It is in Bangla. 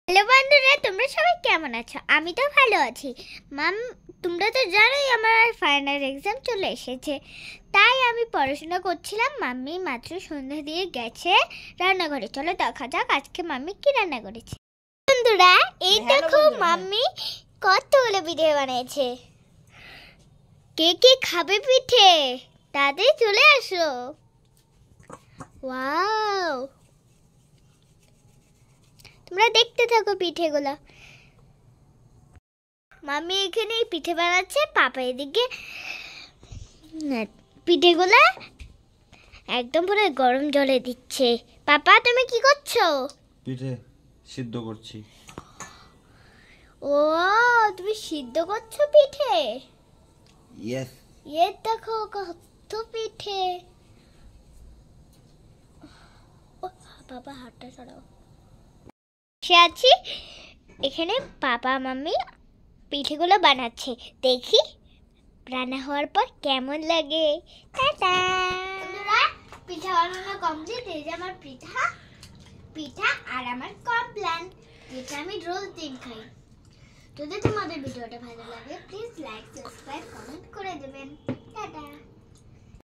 হ্যালো বন্ধুরা, তোমরা সবাই কেমন আছো? আমি তো ভালো আছি। মাম, তোমরা তো জানোই আমার ফাইনাল এক্সাম চলে এসেছে, তাই আমি পড়াশোনা করছিলাম। মাম্মি মাত্র সন্ধ্যা দিয়ে গেছে রান্নাঘরে। চলো দেখা যাক আজকে মাম্মি কি রান্না করেছে। বন্ধুরা, এই দেখো মাম্মি কতগুলো পিঠে বানিয়েছে। কে কে খাবে পিঠে? তাড়াতাড়ি চলে আসো। ওয়াও, তোমরা দেখতে থাকো পিঠেগুলো। মাম্মি এখানে পিঠে বানাচ্ছে, পাপা এদিকে পিঠেগুলো একদম পুরো গরম জলে দিচ্ছে। পাপা তুমি কি করছো? পিঠে সিদ্ধ করছি। ও, তুমি সিদ্ধ করছো পিঠে? ইয়েস। দেখো কত পিঠে। ও বাবা, হাতটা সরাও। সে আছি এখানে, পাপা মাম্মি পিঠেগুলো বানাচ্ছে। দেখি রান্না হওয়ার পর কেমন লাগে। টাটা। বন্ধুরা, পিঠা বানানো কমপ্লিট। এই যে আমার পিঠা আর আমার কমপ্লেন। যেটা আমি রোজ দিন খাই। যদি তোমাদের ভিডিওটা ভালো লাগে প্লিজ লাইক, সাবস্ক্রাইব, কমেন্ট করে দেবেন। টাটা।